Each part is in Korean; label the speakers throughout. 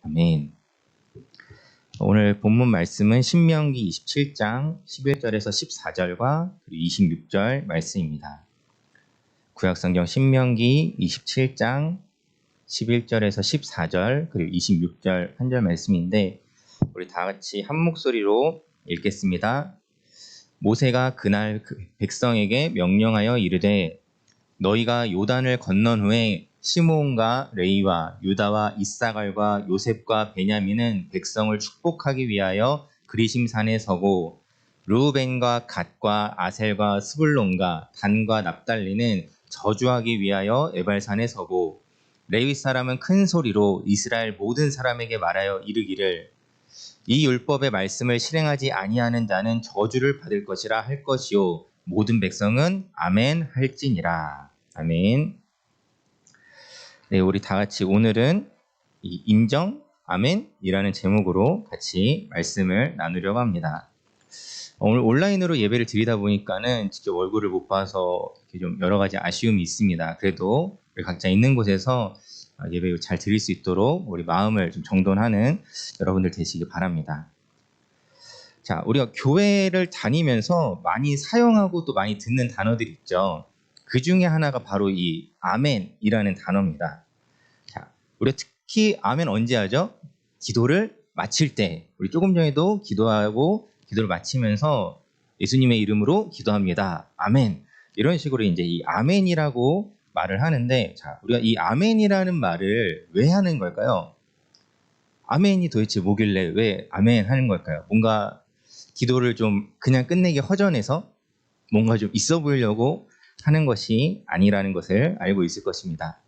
Speaker 1: 아멘. 오늘 본문 말씀은 신명기 27장 11절에서 14절과 그리고 26절 말씀입니다. 구약성경 신명기 27장 11절에서 14절 그리고 26절 한 절 말씀인데 우리 다 같이 한 목소리로 읽겠습니다. 모세가 그날 백성에게 명령하여 이르되 너희가 요단을 건넌 후에 시므온과 레위와 유다와 이사갈과 요셉과 베냐민은 백성을 축복하기 위하여 그리심산에 서고 르우벤과 갓과 아셀과 스불론과 단과 납달리는 저주하기 위하여 에발산에 서고 레위 사람은 큰 소리로 이스라엘 모든 사람에게 말하여 이르기를 이 율법의 말씀을 실행하지 아니하는 자는 저주를 받을 것이라 할 것이요 모든 백성은 아멘 할지니라. 아멘. 네, 우리 다 같이 오늘은 이 인정 아멘이라는 제목으로 같이 말씀을 나누려고 합니다. 오늘 온라인으로 예배를 드리다 보니까는 직접 얼굴을 못 봐서 좀 여러 가지 아쉬움이 있습니다. 그래도 우리 각자 있는 곳에서 예배 잘 드릴 수 있도록 우리 마음을 좀 정돈하는 여러분들 되시기 바랍니다. 자, 우리가 교회를 다니면서 많이 사용하고 또 많이 듣는 단어들이 있죠. 그 중에 하나가 바로 이 아멘이라는 단어입니다. 자, 우리가 특히 아멘 언제 하죠? 기도를 마칠 때. 우리 조금 전에도 기도하고 기도를 마치면서 예수님의 이름으로 기도합니다. 아멘. 이런 식으로 이제 이 아멘이라고 말을 하는데, 자, 우리가 이 아멘이라는 말을 왜 하는 걸까요? 아멘이 도대체 뭐길래 왜 아멘 하는 걸까요? 뭔가 기도를 좀 그냥 끝내기 허전해서 뭔가 좀 있어 보이려고 하는 것이 아니라는 것을 알고 있을 것입니다.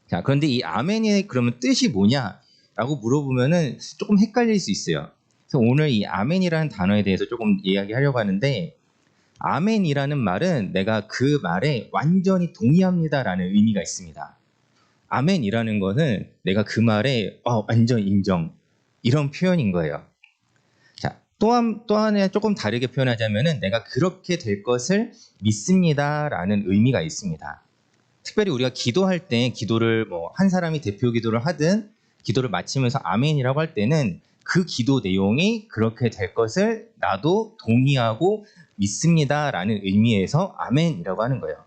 Speaker 1: 자, 그런데 이 아멘이 그러면 뜻이 뭐냐라고 물어보면은 조금 헷갈릴 수 있어요. 그래서 오늘 이 아멘이라는 단어에 대해서 조금 이야기하려고 하는데, 아멘이라는 말은 내가 그 말에 완전히 동의합니다라는 의미가 있습니다. 아멘이라는 것은 내가 그 말에 완전 인정, 이런 표현인 거예요. 자, 또 하나 조금 다르게 표현하자면은 내가 그렇게 될 것을 믿습니다라는 의미가 있습니다. 특별히 우리가 기도할 때 기도를 한 사람이 대표 기도를 하든 기도를 마치면서 아멘이라고 할 때는 그 기도 내용이 그렇게 될 것을 나도 동의하고 믿습니다라는 의미에서 아멘이라고 하는 거예요.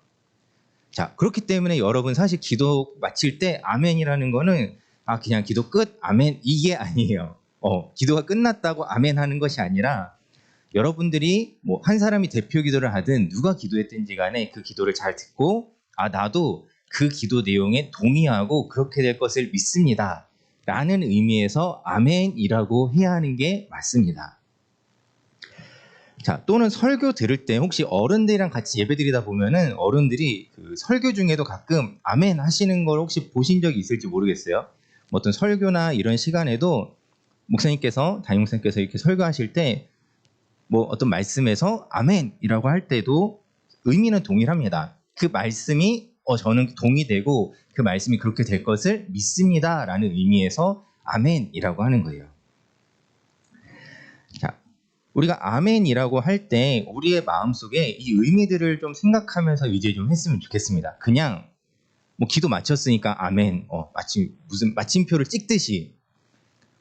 Speaker 1: 자, 그렇기 때문에 여러분 사실 기도 마칠 때 아멘이라는 거는 그냥 기도 끝 아멘 이게 아니에요. 기도가 끝났다고 아멘 하는 것이 아니라 여러분들이 한 사람이 대표 기도를 하든 누가 기도했든지 간에 그 기도를 잘 듣고 나도 그 기도 내용에 동의하고 그렇게 될 것을 믿습니다 라는 의미에서 아멘이라고 해야 하는 게 맞습니다. 자, 또는 설교 들을 때 혹시 어른들이랑 같이 예배 드리다 보면은 어른들이 그 설교 중에도 가끔 아멘 하시는 걸 혹시 보신 적이 있을지 모르겠어요. 어떤 설교나 이런 시간에도 목사님께서 담임 목사님께서 이렇게 설교하실 때 어떤 말씀에서 아멘이라고 할 때도 의미는 동일합니다. 그 말씀이 저는 동의되고 그 말씀이 그렇게 될 것을 믿습니다 라는 의미에서 아멘이라고 하는 거예요. 자, 우리가 아멘이라고 할 때 우리의 마음속에 이 의미들을 좀 생각하면서 이제 좀 했으면 좋겠습니다. 그냥 기도 마쳤으니까 아멘, 마치 무슨 마침표를 찍듯이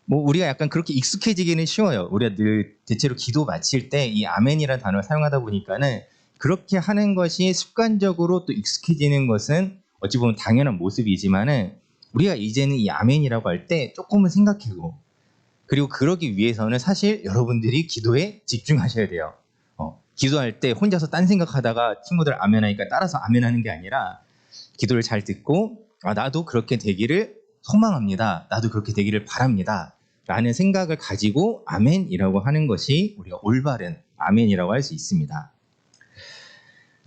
Speaker 1: 우리가 약간 그렇게 익숙해지기는 쉬워요. 우리가 늘 대체로 기도 마칠 때 이 아멘이라는 단어를 사용하다 보니까는 그렇게 하는 것이 습관적으로 또 익숙해지는 것은 어찌 보면 당연한 모습이지만은 우리가 이제는 이 아멘이라고 할 때 조금은 생각하고 그리고 그러기 위해서는 사실 여러분들이 기도에 집중하셔야 돼요. 기도할 때 혼자서 딴 생각하다가 친구들 아멘하니까 따라서 아멘하는 게 아니라 기도를 잘 듣고 나도 그렇게 되기를 소망합니다. 나도 그렇게 되기를 바랍니다. 라는 생각을 가지고 아멘이라고 하는 것이 우리가 올바른 아멘이라고 할 수 있습니다.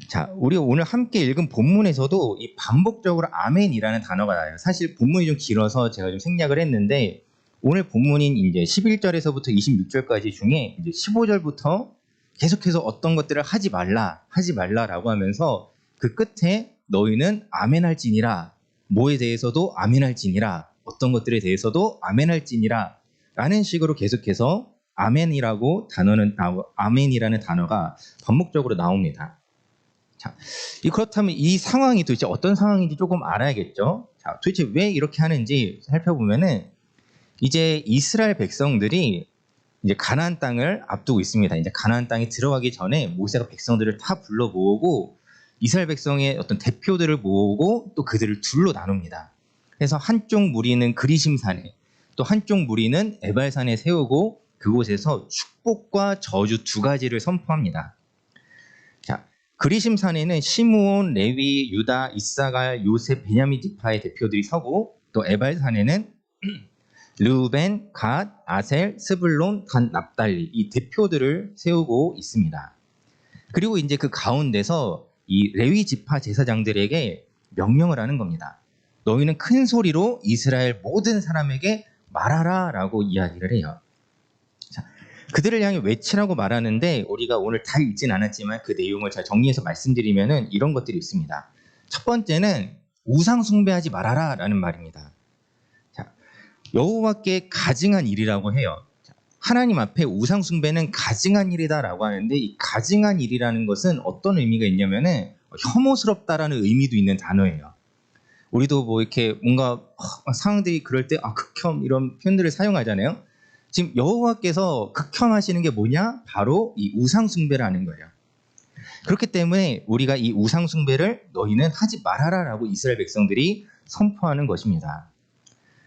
Speaker 1: 자, 우리가 오늘 함께 읽은 본문에서도 이 반복적으로 아멘이라는 단어가 나와요. 사실 본문이 좀 길어서 제가 좀 생략을 했는데 오늘 본문인 이제 11절에서부터 26절까지 중에 이제 15절부터 계속해서 어떤 것들을 하지 말라라고 하면서 그 끝에 너희는 아멘할지니라, 뭐에 대해서도 아멘할지니라, 어떤 것들에 대해서도 아멘할지니라 라는 식으로 계속해서 아멘이라는 단어가 반복적으로 나옵니다. 자, 그렇다면 이 상황이 도대체 어떤 상황인지 조금 알아야겠죠. 자, 도대체 왜 이렇게 하는지 살펴보면은 이제 이스라엘 백성들이 이제 가나안 땅을 앞두고 있습니다. 이제 가나안 땅에 들어가기 전에 모세가 백성들을 다 불러 모으고 이스라엘 백성의 어떤 대표들을 모으고 또 그들을 둘로 나눕니다. 그래서 한쪽 무리는 그리심산에 또 한쪽 무리는 에발산에 세우고 그곳에서 축복과 저주 두 가지를 선포합니다. 자, 그리심산에는 시므온, 레위, 유다, 이사갈, 요셉, 베냐민 지파의 대표들이 서고 또 에발산에는 르우벤, 갓, 아셀, 스불론, 단, 납달리 이 대표들을 세우고 있습니다. 그리고 이제 그 가운데서 이 레위 지파 제사장들에게 명령을 하는 겁니다. 너희는 큰 소리로 이스라엘 모든 사람에게 말하라라고 이야기를 해요. 자, 그들을 향해 외치라고 말하는데 우리가 오늘 다 읽진 않았지만 그 내용을 잘 정리해서 말씀드리면은 이런 것들이 있습니다. 첫 번째는 우상 숭배하지 말아라라는 말입니다. 여호와께 가증한 일이라고 해요. 하나님 앞에 우상 숭배는 가증한 일이다라고 하는데 이 가증한 일이라는 것은 어떤 의미가 있냐면은 혐오스럽다라는 의미도 있는 단어예요. 우리도 뭐 이렇게 뭔가 상황들이 그럴 때 극혐 이런 표현들을 사용하잖아요. 지금 여호와께서 극혐하시는 게 뭐냐? 바로 이 우상 숭배라는 거예요. 그렇기 때문에 우리가 이 우상 숭배를 너희는 하지 말아라라고 이스라엘 백성들이 선포하는 것입니다.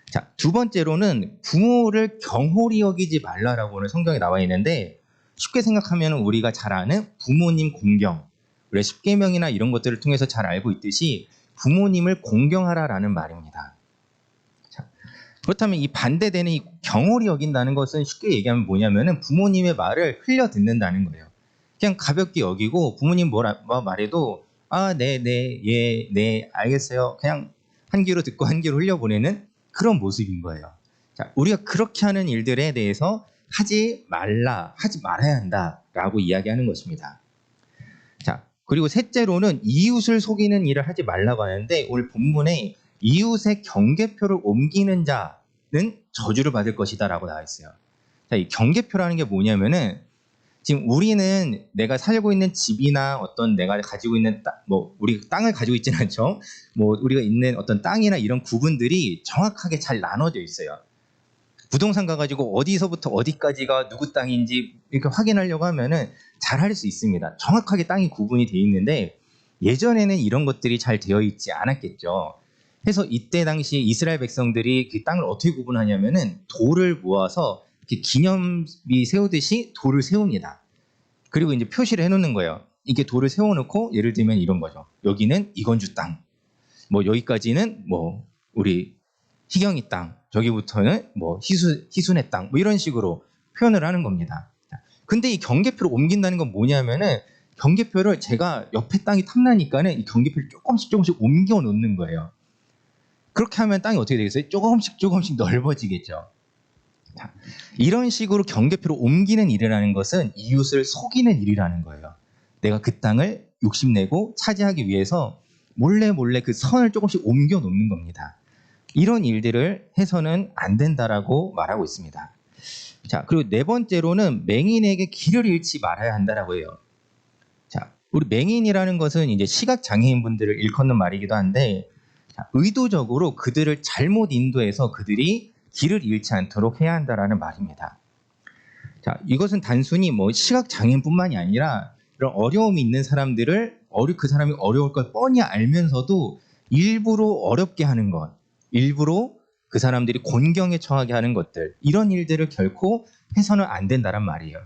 Speaker 1: 자, 두 번째로는 부모를 경홀히 여기지 말라라고 오늘 성경에 나와 있는데 쉽게 생각하면 우리가 잘 아는 부모님 공경, 우리 십계명이나 이런 것들을 통해서 잘 알고 있듯이 부모님을 공경하라라는 말입니다. 자, 그렇다면 이 반대되는 이 경홀히 여긴다는 것은 쉽게 얘기하면 뭐냐면은 부모님의 말을 흘려 듣는다는 거예요. 그냥 가볍게 여기고 부모님 뭐라 말해도 네, 알겠어요. 그냥 한 귀로 듣고 한 귀로 흘려보내는 그런 모습인 거예요. 자, 우리가 그렇게 하는 일들에 대해서 하지 말아야 한다라고 이야기하는 것입니다. 자, 그리고 셋째로는 이웃을 속이는 일을 하지 말라고 하는데 오늘 본문에 이웃의 경계표를 옮기는 자는 저주를 받을 것이다라고 나와 있어요. 자, 이 경계표라는 게 뭐냐면은 지금 우리는 내가 살고 있는 집이나 어떤 내가 가지고 있는 우리 땅을 가지고 있지는 않죠. 우리가 있는 어떤 땅이나 이런 구분들이 정확하게 잘 나눠져 있어요. 부동산 가가지고 어디서부터 어디까지가 누구 땅인지 이렇게 확인하려고 하면은 잘 할 수 있습니다. 정확하게 땅이 구분이 돼 있는데 예전에는 이런 것들이 잘 되어 있지 않았겠죠. 그래서 이때 당시 이스라엘 백성들이 그 땅을 어떻게 구분하냐면은 돌을 모아서 이렇게 기념비 세우듯이 돌을 세웁니다. 그리고 이제 표시를 해놓는 거예요. 이게 돌을 세워놓고 예를 들면 이런 거죠. 여기는 이건주 땅, 여기까지는 우리 희경이 땅, 저기부터는 희순의 땅, 이런 식으로 표현을 하는 겁니다. 근데 이 경계표를 옮긴다는 건 뭐냐면은 경계표를 제가 옆에 땅이 탐나니까는 이 경계표를 조금씩 옮겨 놓는 거예요. 그렇게 하면 땅이 어떻게 되겠어요? 조금씩 넓어지겠죠. 자, 이런 식으로 경계표를 옮기는 일이라는 것은 이웃을 속이는 일이라는 거예요. 내가 그 땅을 욕심내고 차지하기 위해서 몰래 그 선을 조금씩 옮겨 놓는 겁니다. 이런 일들을 해서는 안 된다라고 말하고 있습니다. 자, 그리고 네 번째로는 맹인에게 길을 잃지 말아야 한다라고 해요. 자, 우리 맹인이라는 것은 이제 시각 장애인분들을 일컫는 말이기도 한데 의도적으로 그들을 잘못 인도해서 그들이 길을 잃지 않도록 해야 한다라는 말입니다. 자, 이것은 단순히 시각 장애인뿐만이 아니라 이런 어려움이 있는 사람들을 그 사람이 어려울 걸 뻔히 알면서도 일부러 어렵게 하는 것, 일부러 그 사람들이 곤경에 처하게 하는 것들, 이런 일들을 결코 해서는 안 된다란 말이에요.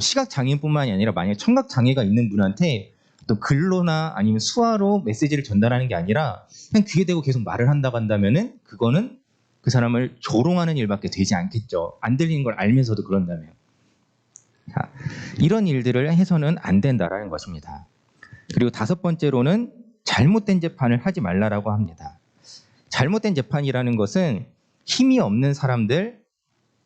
Speaker 1: 시각 장애인뿐만이 아니라 만약 청각 장애가 있는 분한테 또 글로나 아니면 수화로 메시지를 전달하는 게 아니라 그냥 귀에 대고 계속 말을 한다고 한다면은 그거는 그 사람을 조롱하는 일밖에 되지 않겠죠. 안 들리는 걸 알면서도 그런다면. 자, 이런 일들을 해서는 안 된다라는 것입니다. 그리고 다섯 번째로는 잘못된 재판을 하지 말라라고 합니다. 잘못된 재판이라는 것은 힘이 없는 사람들,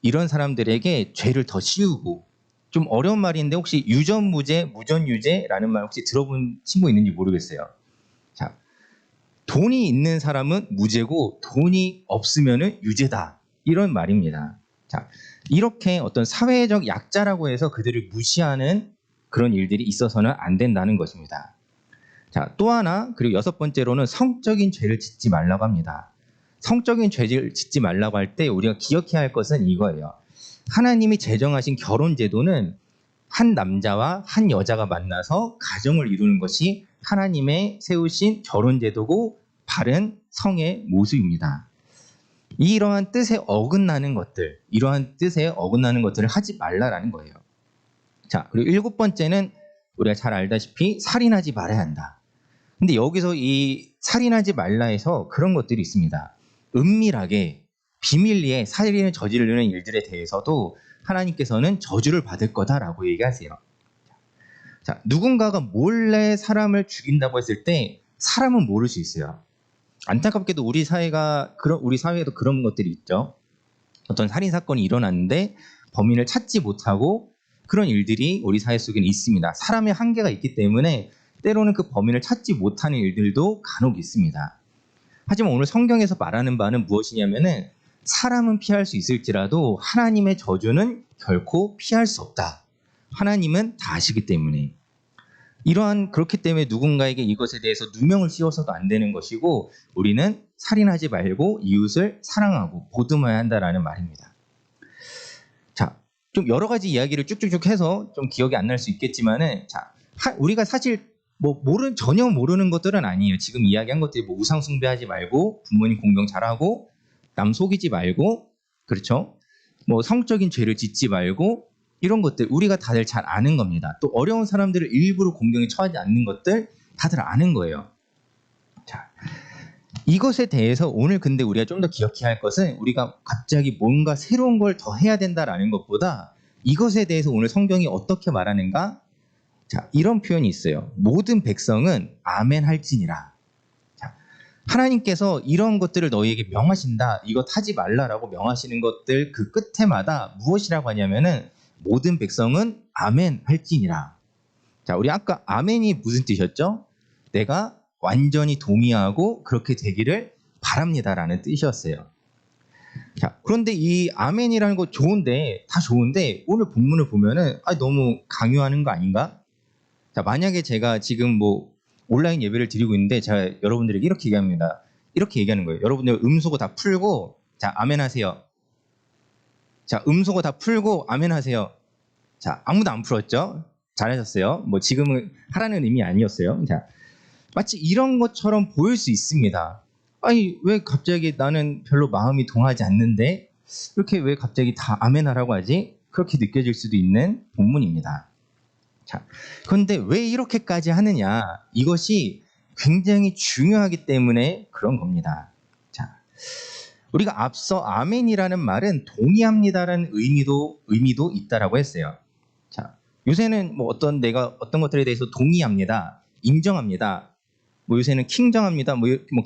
Speaker 1: 이런 사람들에게 죄를 더 씌우고, 좀 어려운 말인데 혹시 유전무죄, 무전유죄라는 말 혹시 들어본 친구 있는지 모르겠어요. 자, 돈이 있는 사람은 무죄고 돈이 없으면 유죄다, 이런 말입니다. 자, 이렇게 어떤 사회적 약자라고 해서 그들을 무시하는 그런 일들이 있어서는 안 된다는 것입니다. 자, 또 하나, 그리고 여섯 번째로는 성적인 죄를 짓지 말라고 합니다. 성적인 죄를 짓지 말라고 할 때 우리가 기억해야 할 것은 이거예요. 하나님이 제정하신 결혼 제도는 한 남자와 한 여자가 만나서 가정을 이루는 것이 하나님의 세우신 결혼 제도고 바른 성의 모습입니다. 이러한 뜻에 어긋나는 것들, 이러한 뜻에 어긋나는 것들을 하지 말라라는 거예요. 자, 그리고 7번째는 우리가 잘 알다시피 살인하지 말아야 한다. 근데 여기서 이 살인하지 말라 해서 그런 것들이 있습니다. 은밀하게 비밀리에 살인을 저지르는 일들에 대해서도 하나님께서는 저주를 받을 거다라고 얘기하세요. 자, 누군가가 몰래 사람을 죽인다고 했을 때 사람은 모를 수 있어요. 안타깝게도 우리 사회에도 그런 것들이 있죠. 어떤 살인 사건이 일어났는데 범인을 찾지 못하고 그런 일들이 우리 사회 속에는 있습니다. 사람의 한계가 있기 때문에 때로는 그 범인을 찾지 못하는 일들도 간혹 있습니다. 하지만 오늘 성경에서 말하는 바는 무엇이냐면은 사람은 피할 수 있을지라도 하나님의 저주는 결코 피할 수 없다. 하나님은 다 아시기 때문에. 그렇기 때문에 누군가에게 이것에 대해서 누명을 씌워서도 안 되는 것이고 우리는 살인하지 말고 이웃을 사랑하고 보듬어야 한다라는 말입니다. 자, 좀 여러 가지 이야기를 쭉쭉쭉 해서 좀 기억이 안 날 수 있겠지만은 자, 우리가 사실 전혀 모르는 것들은 아니에요. 지금 이야기한 것들이 우상 숭배하지 말고 부모님 공경 잘하고 남 속이지 말고 그렇죠? 성적인 죄를 짓지 말고 이런 것들 우리가 다들 잘 아는 겁니다. 또 어려운 사람들을 일부러 공경에 처하지 않는 것들 다들 아는 거예요. 자, 이것에 대해서 오늘 근데 우리가 좀 더 기억해야 할 것은 우리가 갑자기 뭔가 새로운 걸 더 해야 된다라는 것보다 이것에 대해서 오늘 성경이 어떻게 말하는가? 자, 이런 표현이 있어요. 모든 백성은 아멘 할지니라. 자, 하나님께서 이런 것들을 너희에게 명하신다. 이것 하지 말라라고 명하시는 것들 그 끝에마다 무엇이라고 하냐면은 모든 백성은 아멘 할지니라. 자, 우리 아까 아멘이 무슨 뜻이었죠? 내가 완전히 동의하고 그렇게 되기를 바랍니다라는 뜻이었어요. 자, 그런데 이 아멘이라는 거 다 좋은데 오늘 본문을 보면은 너무 강요하는 거 아닌가? 자, 만약에 제가 지금 온라인 예배를 드리고 있는데 제가 여러분들에게 이렇게 얘기합니다. 이렇게 얘기하는 거예요. 여러분들 음소거 다 풀고 자, 아멘 하세요. 자, 음소거 다 풀고 아멘 하세요. 자, 아무도 안 풀었죠? 잘하셨어요. 지금은 하라는 의미 아니었어요. 자, 마치 이런 것처럼 보일 수 있습니다. 아니, 왜 갑자기 나는 별로 마음이 동하지 않는데 이렇게 왜 갑자기 다 아멘 하라고 하지? 그렇게 느껴질 수도 있는 본문입니다. 자, 그런데 왜 이렇게까지 하느냐? 이것이 굉장히 중요하기 때문에 그런 겁니다. 자, 우리가 앞서 아멘이라는 말은 동의합니다라는 의미도 있다라고 했어요. 자, 요새는 내가 어떤 것들에 대해서 동의합니다, 인정합니다, 요새는 킹정합니다,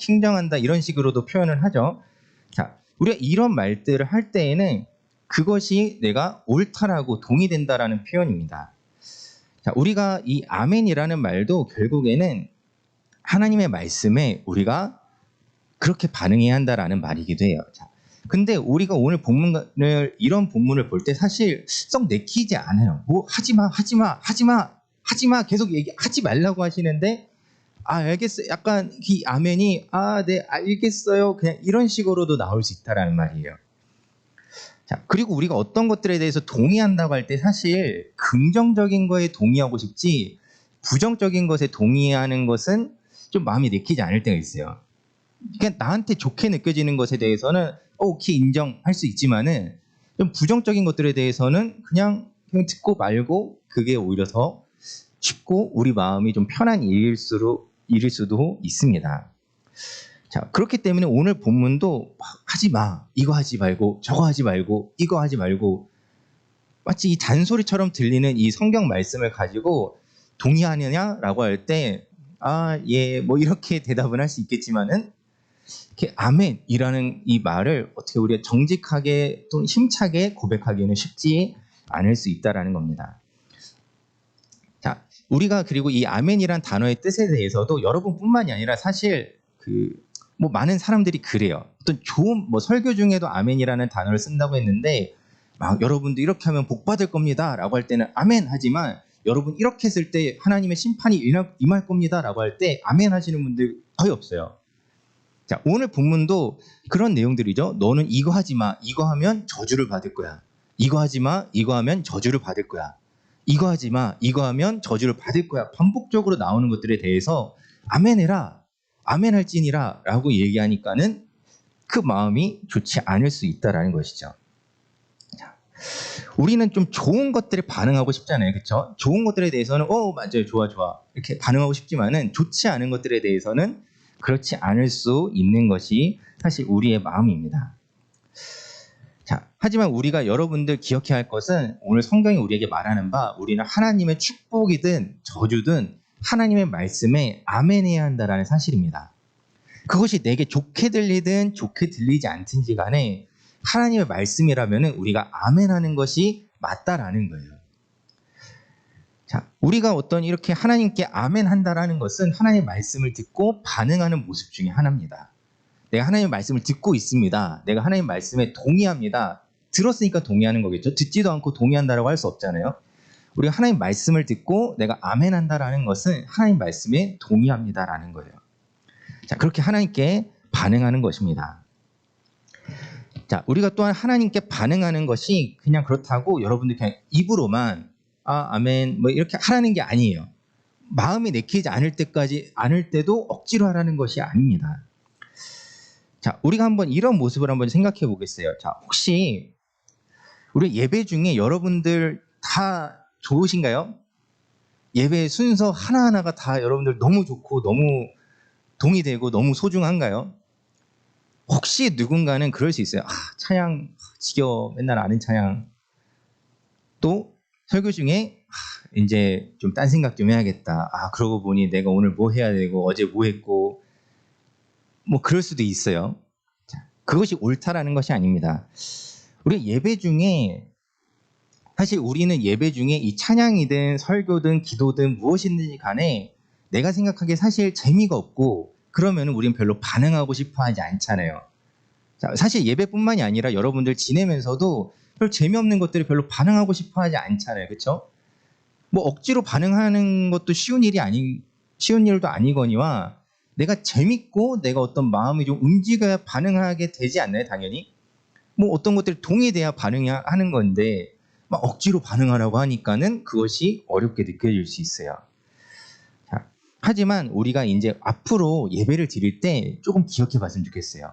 Speaker 1: 킹정한다 이런 식으로도 표현을 하죠. 자, 우리가 이런 말들을 할 때에는 그것이 내가 옳다라고 동의된다라는 표현입니다. 자, 우리가 이 아멘이라는 말도 결국에는 하나님의 말씀에 우리가 그렇게 반응해야 한다라는 말이기도 해요. 자, 근데 우리가 오늘 이런 본문을 볼 때 사실 썩 내키지 않아요. 하지마 계속 하지 말라고 하시는데 알겠어요. 약간 이 아멘이 네 알겠어요. 그냥 이런 식으로도 나올 수 있다라는 말이에요. 자, 그리고 우리가 어떤 것들에 대해서 동의한다고 할 때 사실 긍정적인 거에 동의하고 싶지 부정적인 것에 동의하는 것은 좀 마음이 내키지 않을 때가 있어요. 그냥 나한테 좋게 느껴지는 것에 대해서는 오케이 인정할 수 있지만은 좀 부정적인 것들에 대해서는 그냥 듣고 말고 그게 오히려 더 쉽고 우리 마음이 좀 편한 일일 수도 있습니다. 자, 그렇기 때문에 오늘 본문도 하지 마, 이거 하지 말고 저거 하지 말고 이거 하지 말고 마치 이 잔소리처럼 들리는 이 성경 말씀을 가지고 동의하느냐라고 할 때 예, 이렇게 대답은 할 수 있겠지만은 이렇게 아멘이라는 이 말을 어떻게 우리가 정직하게 또는 힘차게 고백하기는 쉽지 않을 수 있다라는 겁니다. 자, 우리가 그리고 이 아멘이란 단어의 뜻에 대해서도 여러분뿐만이 아니라 사실 많은 사람들이 그래요. 어떤 좋은 설교 중에도 아멘이라는 단어를 쓴다고 했는데 여러분도 이렇게 하면 복 받을 겁니다라고 할 때는 아멘 하지만 여러분 이렇게 했을 때 하나님의 심판이 임할 겁니다라고 할 때 아멘 하시는 분들 거의 없어요. 자, 오늘 본문도 그런 내용들이죠. 너는 이거 하지 마. 이거 하면 저주를 받을 거야. 이거 하지 마. 이거 하면 저주를 받을 거야. 이거 하지 마. 이거 하면 저주를 받을 거야. 반복적으로 나오는 것들에 대해서 아멘해라. 아멘할지니라 라고 얘기하니까는 그 마음이 좋지 않을 수 있다라는 것이죠. 자, 우리는 좀 좋은 것들에 반응하고 싶잖아요. 그렇죠? 좋은 것들에 대해서는 맞아요. 좋아 좋아. 이렇게 반응하고 싶지만은 좋지 않은 것들에 대해서는 그렇지 않을 수 있는 것이 사실 우리의 마음입니다. 자, 하지만 우리가 여러분들 기억해야 할 것은 오늘 성경이 우리에게 말하는 바 우리는 하나님의 축복이든 저주든 하나님의 말씀에 아멘해야 한다라는 사실입니다. 그것이 내게 좋게 들리든 좋게 들리지 않든지 간에 하나님의 말씀이라면 우리가 아멘하는 것이 맞다라는 거예요. 자, 우리가 어떤 이렇게 하나님께 아멘한다라는 것은 하나님의 말씀을 듣고 반응하는 모습 중에 하나입니다. 내가 하나님의 말씀을 듣고 있습니다. 내가 하나님의 말씀에 동의합니다. 들었으니까 동의하는 거겠죠. 듣지도 않고 동의한다라고 할 수 없잖아요. 우리가 하나님 말씀을 듣고 내가 아멘한다라는 것은 하나님 말씀에 동의합니다라는 거예요. 자, 그렇게 하나님께 반응하는 것입니다. 자, 우리가 또한 하나님께 반응하는 것이 그냥 그렇다고 여러분들 그냥 입으로만 아멘 뭐 이렇게 하라는 게 아니에요. 마음이 내키지 않을 때도 억지로 하라는 것이 아닙니다. 자, 우리가 한번 이런 모습을 한번 생각해 보겠어요. 자, 혹시 우리 예배 중에 여러분들 다 좋으신가요? 예배 순서 하나하나가 다 여러분들 너무 좋고 너무 동의되고 너무 소중한가요? 혹시 누군가는 그럴 수 있어요. 찬양 지겨워. 맨날 아는 찬양. 또 설교 중에 이제 좀 딴 생각 좀 해야겠다. 그러고 보니 내가 오늘 뭐 해야 되고 어제 뭐 했고 뭐 그럴 수도 있어요. 자, 그것이 옳다라는 것이 아닙니다. 우리 예배 중에 사실 우리는 예배 중에 이 찬양이든 설교든 기도든 무엇이든지 간에 내가 생각하기에 사실 재미가 없고 그러면 우리는 별로 반응하고 싶어 하지 않잖아요. 자, 사실 예배뿐만이 아니라 여러분들 지내면서도 별 재미없는 것들이 별로 반응하고 싶어 하지 않잖아요. 그렇죠? 뭐 억지로 반응하는 것도 쉬운 일도 아니거니와 내가 재밌고 내가 어떤 마음이 좀 움직여야 반응하게 되지 않나요? 당연히. 뭐 어떤 것들이 동의돼야 반응하는 건데 막 억지로 반응하라고 하니까는 그것이 어렵게 느껴질 수 있어요. 자, 하지만 우리가 이제 앞으로 예배를 드릴 때 조금 기억해 봤으면 좋겠어요.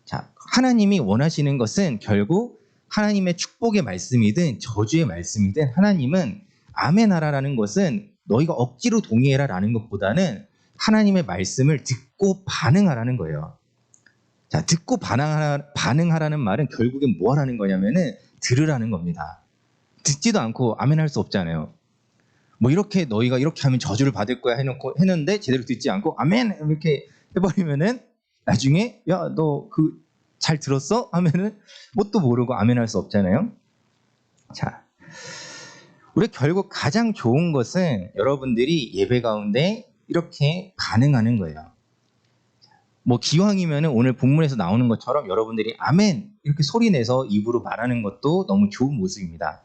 Speaker 1: 자, 하나님이 원하시는 것은 결국 하나님의 축복의 말씀이든 저주의 말씀이든 하나님은 아멘하라라는 것은 너희가 억지로 동의해라라는 것보다는 하나님의 말씀을 듣고 반응하라는 거예요. 자, 듣고 반응하라는 말은 결국엔 뭐 하라는 거냐면은 들으라는 겁니다. 듣지도 않고 아멘할 수 없잖아요. 뭐 이렇게 너희가 이렇게 하면 저주를 받을 거야 했는데 제대로 듣지 않고 아멘 이렇게 해버리면은 나중에 야, 너 잘 들었어? 하면은 뭣도 모르고 아멘할 수 없잖아요. 자, 우리 결국 가장 좋은 것은 여러분들이 예배 가운데 이렇게 반응하는 거예요. 뭐 기왕이면은 오늘 본문에서 나오는 것처럼 여러분들이 아멘 이렇게 소리내서 입으로 말하는 것도 너무 좋은 모습입니다.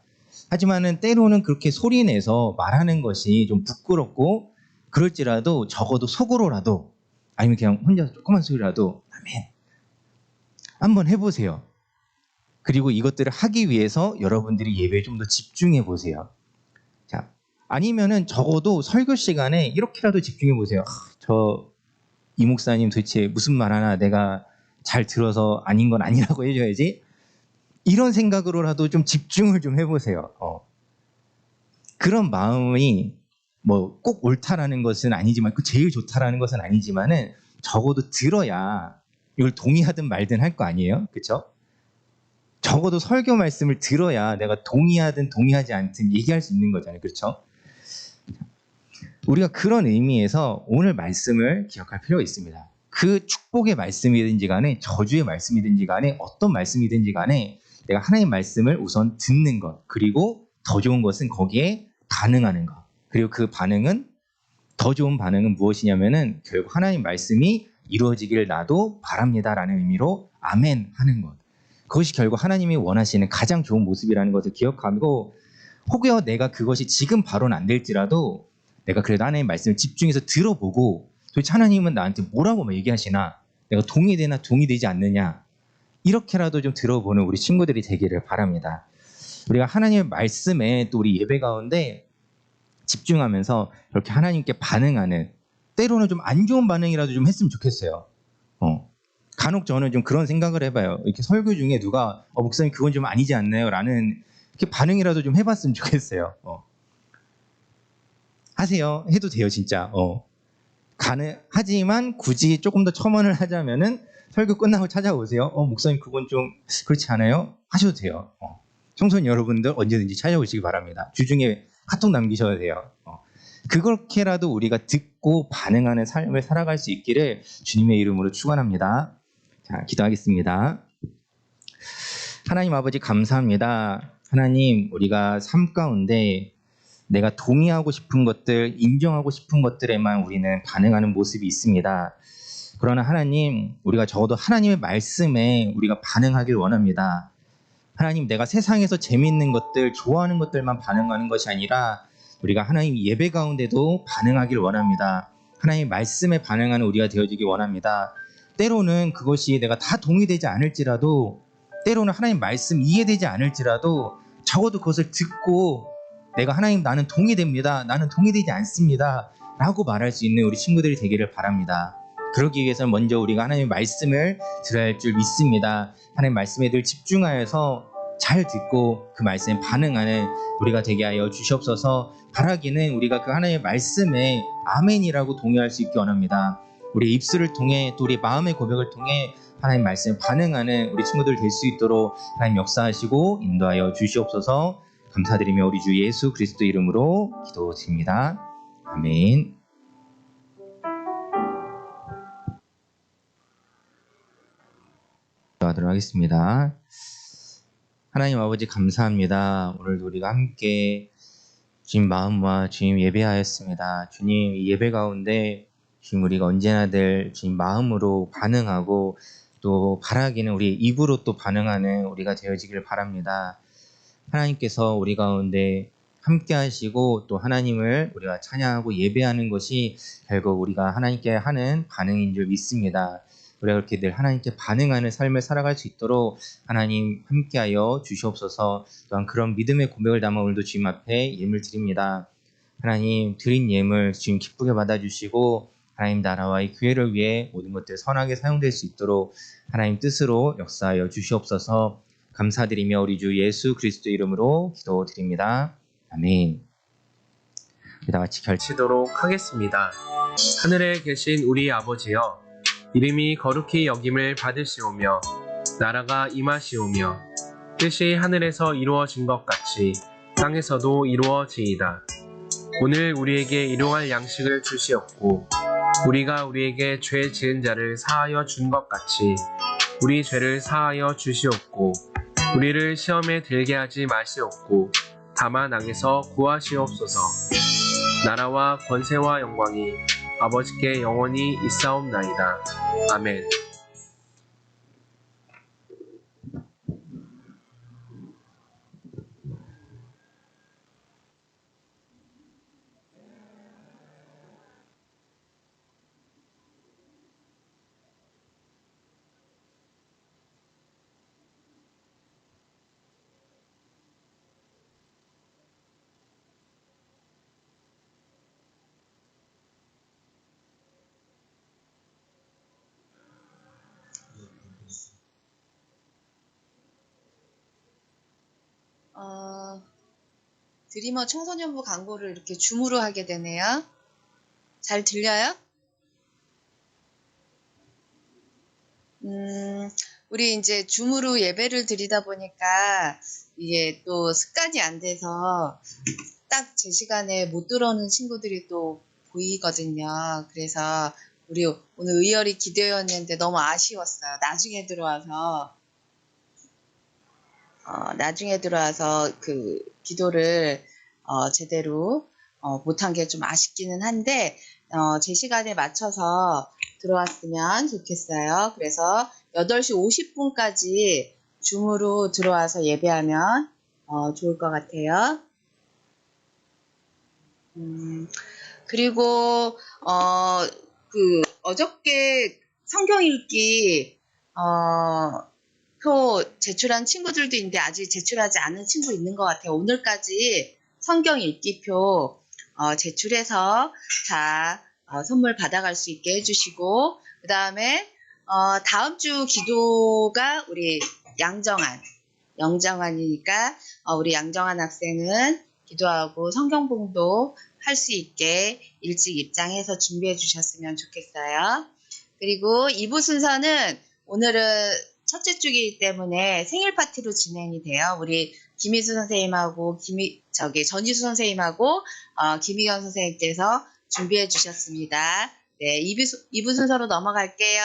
Speaker 1: 하지만은 때로는 그렇게 소리내서 말하는 것이 좀 부끄럽고 그럴지라도 적어도 속으로라도 아니면 그냥 혼자 조그만 소리라도 아멘 한번 해보세요. 그리고 이것들을 하기 위해서 여러분들이 예배에 좀 더 집중해 보세요. 자, 아니면은 적어도 설교 시간에 이렇게라도 집중해 보세요. 이 목사님 도대체 무슨 말 하나 내가 잘 들어서 아닌 건 아니라고 해줘야지. 이런 생각으로라도 좀 집중을 좀 해보세요. 그런 마음이 뭐 꼭 옳다라는 것은 아니지만 그 제일 좋다라는 것은 아니지만은 적어도 들어야 이걸 동의하든 말든 할 거 아니에요, 그렇죠? 적어도 설교 말씀을 들어야 내가 동의하든 동의하지 않든 얘기할 수 있는 거잖아요, 그렇죠? 우리가 그런 의미에서 오늘 말씀을 기억할 필요가 있습니다. 그 축복의 말씀이든지 간에 저주의 말씀이든지 간에 어떤 말씀이든지 간에 내가 하나님의 말씀을 우선 듣는 것, 그리고 더 좋은 것은 거기에 반응하는 것. 그리고 그 반응은 더 좋은 반응은 무엇이냐면은 결국 하나님 말씀이 이루어지길 나도 바랍니다라는 의미로 아멘 하는 것. 그것이 결국 하나님이 원하시는 가장 좋은 모습이라는 것을 기억하고 혹여 내가 그것이 지금 바로는 안 될지라도 내가 그래도 하나님의 말씀을 집중해서 들어보고 도대체 하나님은 나한테 뭐라고 얘기하시나 내가 동의되나 동의되지 않느냐, 이렇게라도 좀 들어보는 우리 친구들이 되기를 바랍니다. 우리가 하나님의 말씀에 또 우리 예배 가운데 집중하면서 이렇게 하나님께 반응하는, 때로는 좀 안 좋은 반응이라도 좀 했으면 좋겠어요. 간혹 저는 좀 그런 생각을 해봐요. 이렇게 설교 중에 누가 목사님 그건 좀 아니지 않나요? 라는 이렇게 반응이라도 좀 해봤으면 좋겠어요. 하세요. 해도 돼요, 진짜. 가능하지만 굳이 조금 더 첨언을 하자면은 설교 끝나고 찾아오세요. 목사님 그건 좀 그렇지 않아요? 하셔도 돼요. 청소년 여러분들 언제든지 찾아오시기 바랍니다. 주중에 카톡 남기셔도 돼요. 그렇게라도 우리가 듣고 반응하는 삶을 살아갈 수 있기를 주님의 이름으로 축원합니다. 자, 기도하겠습니다. 하나님 아버지 감사합니다. 하나님, 우리가 삶 가운데 내가 동의하고 싶은 것들, 인정하고 싶은 것들에만 우리는 반응하는 모습이 있습니다. 그러나 하나님, 우리가 적어도 하나님의 말씀에 우리가 반응하길 원합니다. 하나님, 내가 세상에서 재미있는 것들, 좋아하는 것들만 반응하는 것이 아니라 우리가 하나님 예배 가운데도 반응하길 원합니다. 하나님 말씀에 반응하는 우리가 되어지기 원합니다. 때로는 그것이 내가 다 동의되지 않을지라도, 때로는 하나님 말씀 이해되지 않을지라도 적어도 그것을 듣고 내가 하나님 나는 동의됩니다, 나는 동의되지 않습니다 라고 말할 수 있는 우리 친구들이 되기를 바랍니다. 그러기 위해서 먼저 우리가 하나님의 말씀을 들어야 할 줄 믿습니다. 하나님 말씀에 늘 집중하여서 잘 듣고 그 말씀에 반응하는 우리가 되게 하여 주시옵소서. 바라기는 우리가 그 하나님의 말씀에 아멘이라고 동의할 수 있기 원합니다. 우리 입술을 통해 또 우리 마음의 고백을 통해 하나님 말씀에 반응하는 우리 친구들 될 수 있도록 하나님 역사하시고 인도하여 주시옵소서. 감사드리며 우리 주 예수 그리스도 이름으로 기도드립니다. 아멘. 기도하도록 하겠습니다. 하나님 아버지 감사합니다. 오늘도 우리가 함께 주님 마음과 주님 예배하였습니다. 주님 이 예배 가운데 주님 우리가 언제나 늘 주님 마음으로 반응하고 또 바라기는 우리 입으로 또 반응하는 우리가 되어지길 바랍니다. 하나님께서 우리 가운데 함께 하시고 또 하나님을 우리가 찬양하고 예배하는 것이 결국 우리가 하나님께 하는 반응인 줄 믿습니다. 우리가 그렇게 늘 하나님께 반응하는 삶을 살아갈 수 있도록 하나님 함께하여 주시옵소서. 또한 그런 믿음의 고백을 담아 오늘도 주님 앞에 예물 드립니다. 하나님 드린 예물 주님 기쁘게 받아주시고 하나님 나라와 이 교회를 위해 모든 것들 선하게 사용될 수 있도록 하나님 뜻으로 역사하여 주시옵소서. 감사드리며 우리 주 예수 그리스도 이름으로 기도드립니다. 아멘. 다 같이
Speaker 2: 결치도록 하겠습니다. 하늘에 계신 우리 아버지여, 이름이 거룩히 여김을 받으시오며 나라가 임하시오며 뜻이 하늘에서 이루어진 것 같이 땅에서도 이루어지이다. 오늘 우리에게 일용할 양식을 주시옵고 우리가 우리에게 죄 지은 자를 사하여 준 것 같이 우리 죄를 사하여 주시옵고 우리를 시험에 들게 하지 마시옵고 다만 악에서 구하시옵소서. 나라와 권세와 영광이 아버지께 영원히 있사옵나이다. 아멘.
Speaker 3: 드리머 청소년부 광고를 이렇게 줌으로 하게 되네요. 잘 들려요? 우리 이제 줌으로 예배를 드리다 보니까 이게 또 습관이 안 돼서 딱 제 시간에 못 들어오는 친구들이 또 보이거든요. 그래서 우리 오늘 의열이 기대였는데 너무 아쉬웠어요. 나중에 들어와서 그 기도를 제대로 못한 게 좀 아쉽기는 한데 제 시간에 맞춰서 들어왔으면 좋겠어요. 그래서 8시 50분까지 줌으로 들어와서 예배하면 좋을 것 같아요. 그리고 어저께 성경 읽기 표 제출한 친구들도 있는데 아직 제출하지 않은 친구 있는 것 같아요. 오늘까지 성경 읽기표 제출해서 선물 받아갈 수 있게 해주시고, 그 다음에 다음 주 기도가 우리 영정환이니까 우리 양정환 학생은 기도하고 성경봉도 할 수 있게 일찍 입장해서 준비해 주셨으면 좋겠어요. 그리고 2부 순서는 오늘은 첫째 주기이기 때문에 생일 파티로 진행이 돼요. 우리 김희수 선생님하고 전희수 선생님하고 김희경 선생님께서 준비해 주셨습니다. 네, 2부 순서로 넘어갈게요.